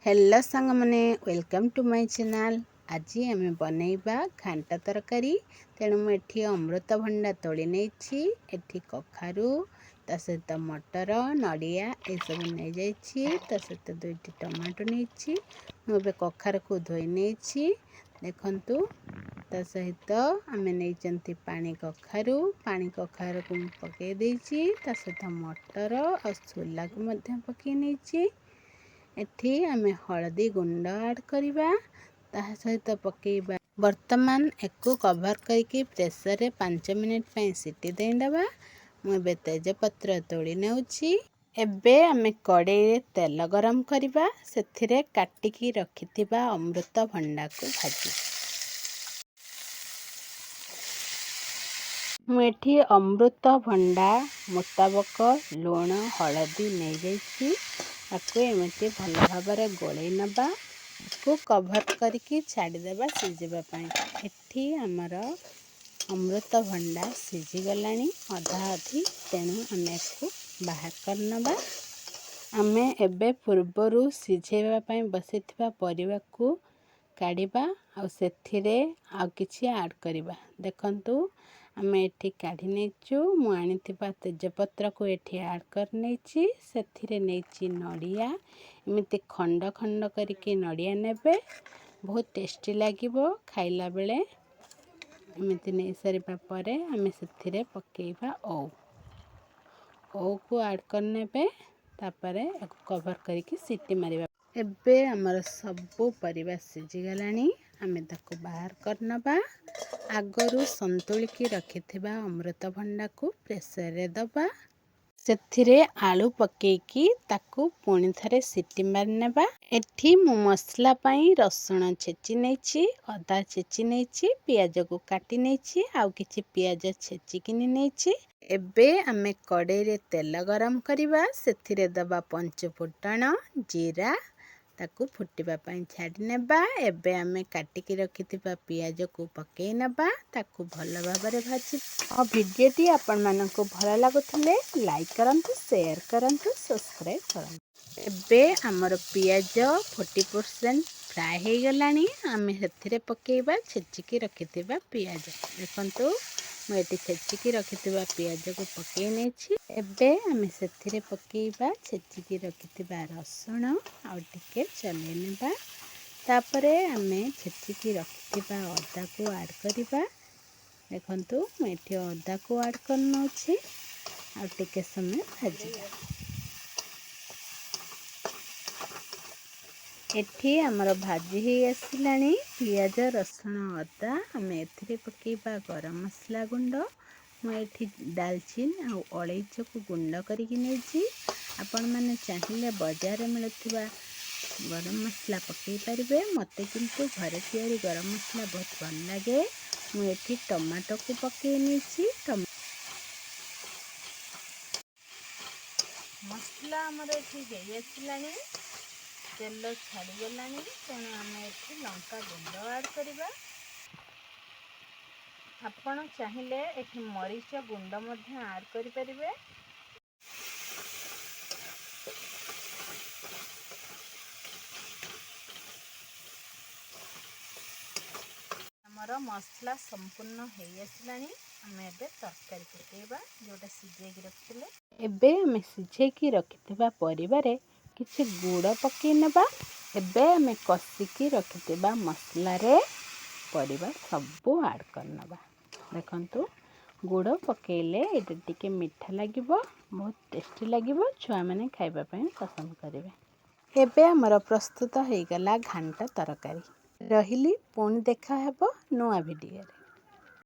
Hello सांग मैंने welcome to my channel. आज आम बनैबा घांटा तरकारी। तेणु मुझे अमृतभंडा तोड़ी नहीं कखारू ता सहित मटर नड़िया ये सब नहीं जाइए ता सहित 2टी टमाटो नहीं मुझे कखार को धोई नहीं देखंतु ता सहित आम नहीं पानी कखारू को पकई देछि ता सहित मटर और सोला को पकई नहीं एठी आमे हळदी गुंड ऐड करिबा ता सहित पकेइबा। वर्तमान एको कवर करके प्रेशर रे 5 मिनिट पई सीटी देंडबा। मु बे तेजपत्र तोड़ी नेउछि। एबे आमे कड़े तेल गरम करिबा सेथिरे काटिकी रखिथिबा अमृतभंडा को भाजी। मु एठी अमृतभंडा मुताबक लूण हळदी नहीं जाइछि ताको एमती भल भाव गोले नबा को कवर करके छाड़देबा सीझा एठी आमर अमृतभंडा सीझी गलानी अधा अधि। तेणु आमे को बाहर कर नबा। आमे एबे पूर्वरु सीझेबा बसिथिबा परिबा को काढ़िबा आ सेथिरे आ किछि ऐड करिबा। देखंतु आमे एठी काढ़ी नेचु मु आनिथिबा तेजपत्र को एठी ऐड कर नेछि सेथिरे नेछि नड़िया एमिति खंड खंड करके नड़िया नेबे बहुत टेस्टी लागिबो खाइला बेले। एमिति नै सरिबा परे आमे सेथिरे पकेइबा ओ को ऐड कर नेबे तापरे कवर करके सीटी मारिबा। एबे हमर सबो परिबा सिझी गलानी आमे ताको बाहर कर नबा। आगरु संतुलिकी रखिथिबा अमृतभंडा को प्रेशर रे दबा सेथिरे आलू पकेकी ताको पुणी थरे सीटी मार नेबा। एठी मु मसला पई रसुण छेची नेछि अदा छेची नेछि पियाज को काटी नेछि आउ किछि पियाज छेची किनी नेछि। एबे आमे कड़े रे तेल गरम करिबा सेथिरे दबा पंच फुटण जीरा ताकू फुटिबा पई छाडी नेबा। एबे आमे काटिकी रखिथिबा पियाज को पकेई नेबा ताकू भल भाबरे भाजी। और वीडियोटी आपण मानको भल लागुथिले लाइक करंतु शेयर करंतु सब्सक्राइब करंतु। एबे हमर पियाज 40% फ्राई हे गलानी आमे सेथिरे पकेइबा छेचिकी रखिथिबा पियाज। देखंतु मु एटी छेचिकी रखिथिबा पियाज को पकेई नेछि। एबे आमे सेथिरे पकेइबा छेचिकी रखिथिबा रसुण आ टिके चले नेबा। तापरे आमे छेचिकी रखिथिबा अदा को ऐड करिबा। देखंतु मु एटी अदा को ऐड करनोछि आ टिके समय भाजिबा। एठी हमर भाजी ही आसिलानी पियाज रसुण अदा आमे एथिरे पकेइबा गरम मसला गुंड। मु एठी दालचीन आ अलैच को गुंड करके नेछि। आपण माने चाहिए बाजार में मिलुथिबा गरम मसला पकई पारिबे। मते किंतु घरे तैयारी गरम मसला बहुत भल लागे। मु एठी टमाटो को पकई नेछि। मसला हमर एठी गई आसिलानी तेल छाड़ी गलानी तेणु आम एठी लंका गुंड ऐड करिबा। आपण चाहिए एठी मरीच गुंड मध्य ऐड करि परिबे। हमर मसला संपूर्ण हो आसिलानी आम एबे तरकारी पकेइबा जोटा सिझेकी रखिले। एबे आम सिझेकी रखिथिबा परिबारे किछि गुड़ पकई नेबा। एबे आमे कसिकी रखिथिबा मसला रे परिबा सबो ऐड करनबा। देखंतु गुड़ पकेइले एटा टिके मीठा लागिबो बहुत टेस्टी लागिबो छुआ माने खाइबा पई पसंद करिवे। एबे हमर प्रस्तुत हो गला घांटा तरकारी। रहिली पुणी देखा हेबो नुआ वीडियो रे।